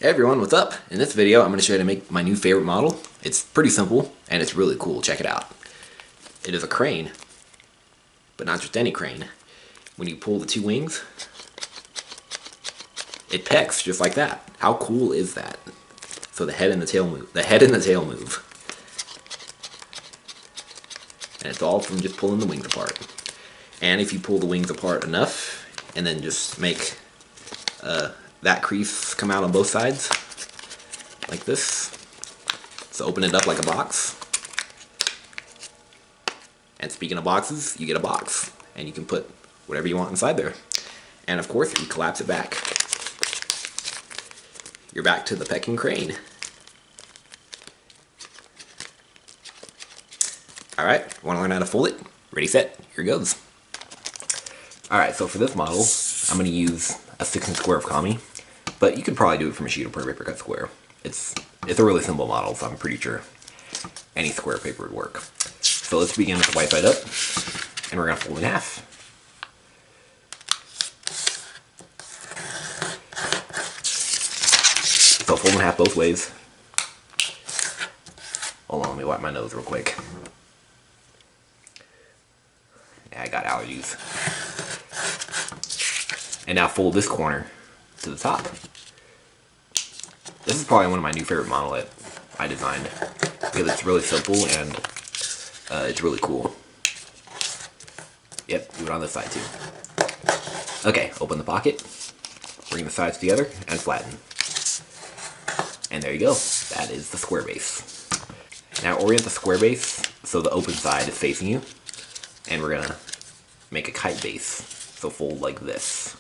Hey everyone, what's up? In this video, I'm going to show you how to make my new favorite model. It's pretty simple, and it's really cool. Check it out. It is a crane, but not just any crane. When you pull the two wings, it pecks just like that. How cool is that? So the head and the tail move. The head and the tail move. And it's all from just pulling the wings apart. And if you pull the wings apart enough, and then just make that crease come out on both sides, like this. So open it up like a box. And speaking of boxes, you get a box. And you can put whatever you want inside there. And of course, you collapse it back. You're back to the pecking crane. Alright, want to learn how to fold it? Ready, set, here goes. Alright, so for this model, I'm going to use a 6-inch square of kami. But you could probably do it from a sheet of paper cut square. It's a really simple model, so I'm pretty sure any square paper would work. So let's begin with the white side up, and we're going to fold in half. So fold in half both ways. Hold on, let me wipe my nose real quick. Yeah, I got allergies. And now fold this corner to the top. This is probably one of my new favorite models that I designed because it's really simple and it's really cool. Yep, do it on this side too. Okay, open the pocket, bring the sides together, and flatten. And there you go. That is the square base. Now orient the square base so the open side is facing you, and we're gonna make a kite base. So fold like this.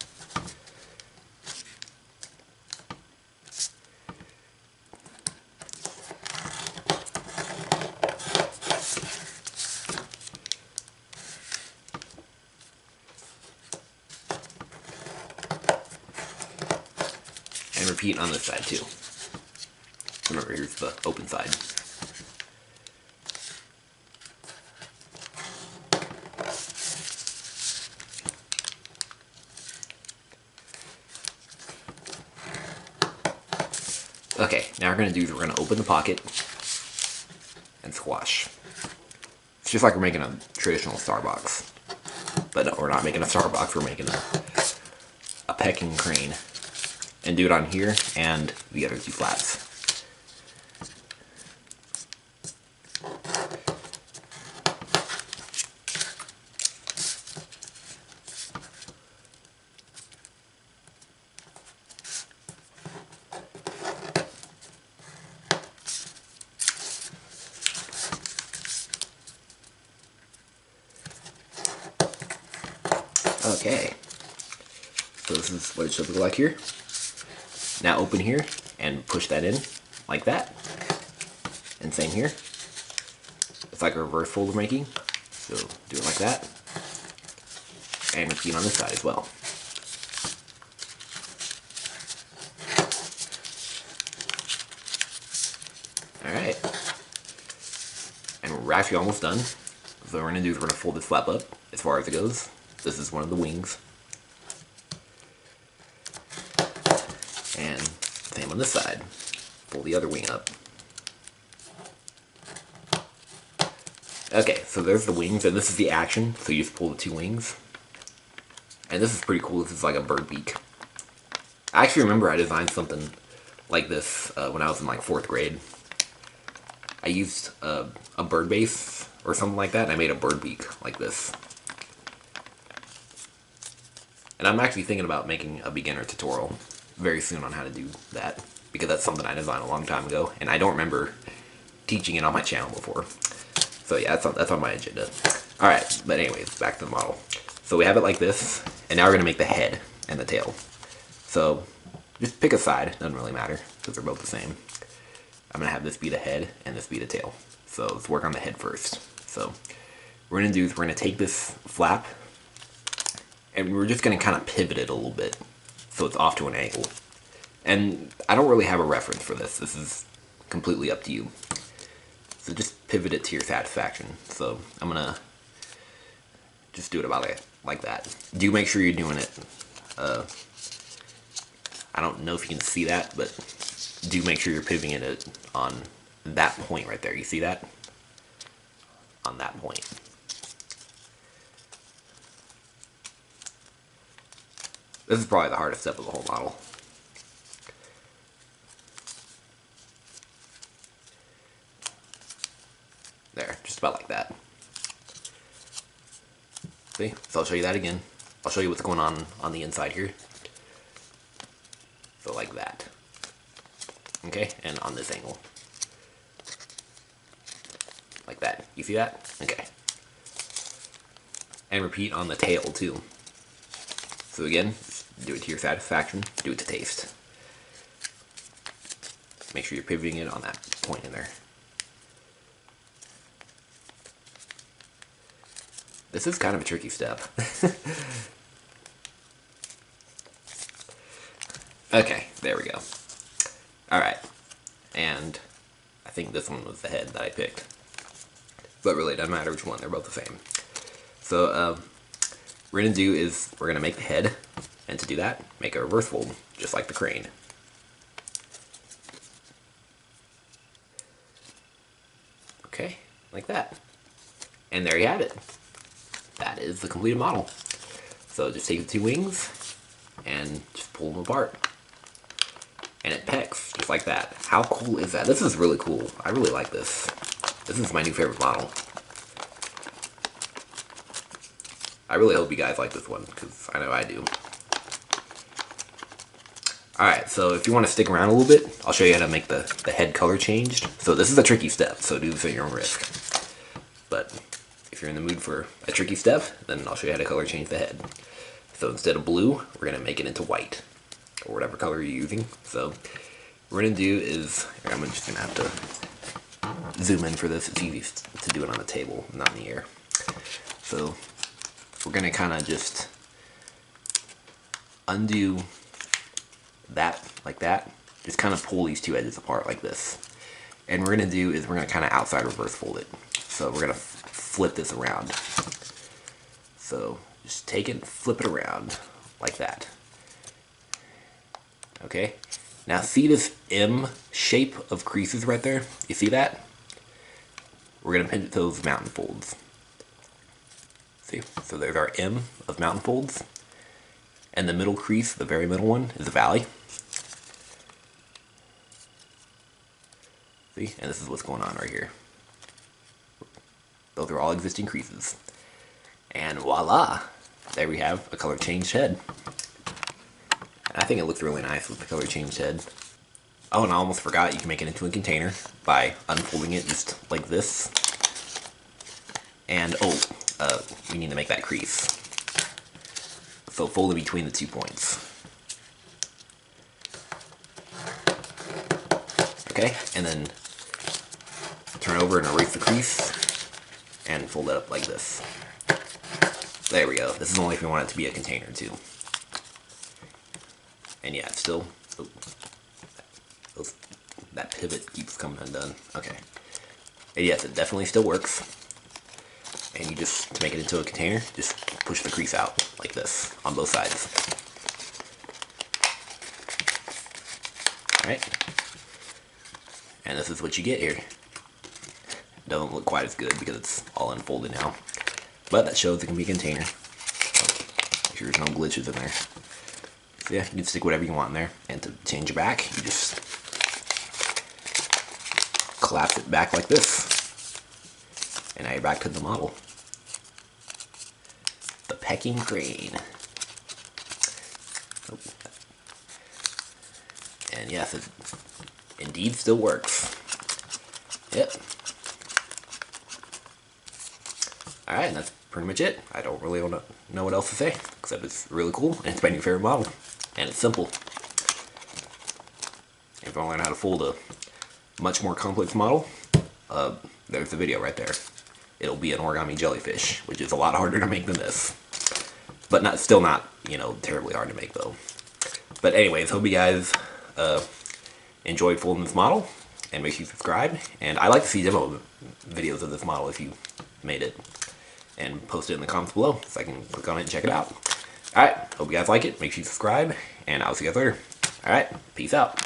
And repeat on this side too. Remember, here's the open side. Okay, now we're going to do is we're going to open the pocket and squash. It's just like we're making a traditional Starbucks. But no, we're not making a Starbucks, we're making a pecking crane. And do it on here and the other two flats. Okay, so this is what it should look like here. Now open here and push that in like that. And same here. It's like a reverse fold we're making. So do it like that. And repeat on this side as well. Alright. And we're actually almost done. So what we're going to do is we're going to fold this flap up as far as it goes. This is one of the wings. And same on this side. Fold the other wing up. Okay, so there's the wings, and this is the action. So you just pull the two wings. And this is pretty cool. This is like a bird beak. I actually remember I designed something like this when I was in like 4th grade. I used a bird base or something like that, and I made a bird beak like this. And I'm actually thinking about making a beginner tutorial very soon on how to do that, because that's something I designed a long time ago, and I don't remember teaching it on my channel before. So yeah, that's on my agenda. Alright, but anyways, back to the model. So we have it like this, and now we're going to make the head and the tail. So just pick a side, doesn't really matter, because they're both the same. I'm going to have this be the head and this be the tail. So let's work on the head first. So what we're going to do is we're going to take this flap, and we're just going to kind of pivot it a little bit so it's off to an angle. And I don't really have a reference for this. This is completely up to you. So just pivot it to your satisfaction. So I'm going to just do it about like that. Do make sure you're doing it. I don't know if you can see that, but do make sure you're pivoting it on that point right there. You see that? On that point. This is probably the hardest step of the whole model. There, just about like that. See? So I'll show you that again. I'll show you what's going on the inside here. So like that. Okay, and on this angle. Like that. You see that? Okay. And repeat on the tail too. So again, do it to your satisfaction, do it to taste. Make sure you're pivoting it on that point in there. This is kind of a tricky step. Okay, there we go. Alright, and I think this one was the head that I picked. But really, it doesn't matter which one, they're both the same. So, what we're going to do is, we're going to make the head, and to do that, make a reverse fold, just like the crane. Okay, like that. And there you have it. That is the completed model. So just take the two wings, and just pull them apart. And it pecks, just like that. How cool is that? This is really cool. I really like this. This is my new favorite model. I really hope you guys like this one, because I know I do. Alright, so if you want to stick around a little bit, I'll show you how to make the head color changed. So this is a tricky step, so do this at your own risk. But if you're in the mood for a tricky step, then I'll show you how to color change the head. So instead of blue, we're going to make it into white, or whatever color you're using. So what we're going to do is, I'm just going to have to zoom in for this. It's easy to do it on the table, not in the air. So we're going to kind of just undo that, like that. Just kind of pull these two edges apart like this. And what we're going to do is we're going to kind of outside reverse fold it. So we're going to flip this around. So just take it, flip it around like that. Okay. Now see this M shape of creases right there? You see that? We're going to pin those mountain folds. See? So there's our M of mountain folds. And the middle crease, the very middle one, is a valley. See? And this is what's going on right here. Those are all existing creases. And voila! There we have a color changed head. And I think it looks really nice with the color changed head. Oh, and I almost forgot, you can make it into a container by unfolding it just like this. And, we need to make that crease. So fold it between the 2 points. Okay, and then turn over and erase the crease. And fold it up like this. There we go. This is only if we want it to be a container too. And yeah, it's still, that pivot keeps coming undone. Okay. And yes, it definitely still works. And you just, to make it into a container, just push the crease out like this on both sides. Alright. And this is what you get here. Doesn't look quite as good because it's all unfolded now. But that shows it can be a container. So make sure there's no glitches in there. So yeah, you can stick whatever you want in there. And to change it back, you just collapse it back like this. And now you're back to the model. The pecking crane. Oh. And yes, it indeed still works. Yep. Alright, and that's pretty much it. I don't really know what else to say, except it's really cool, and it's my new favorite model. And it's simple. If you want to learn how to fold a much more complex model, there's the video right there. It'll be an origami jellyfish, which is a lot harder to make than this. But still not, terribly hard to make though. But anyways, hope you guys enjoyed folding this model, and make sure you subscribe. And I like to see demo videos of this model if you made it. And post it in the comments below so I can click on it and check it out. Alright, hope you guys like it. Make sure you subscribe, and I'll see you guys later. Alright, peace out.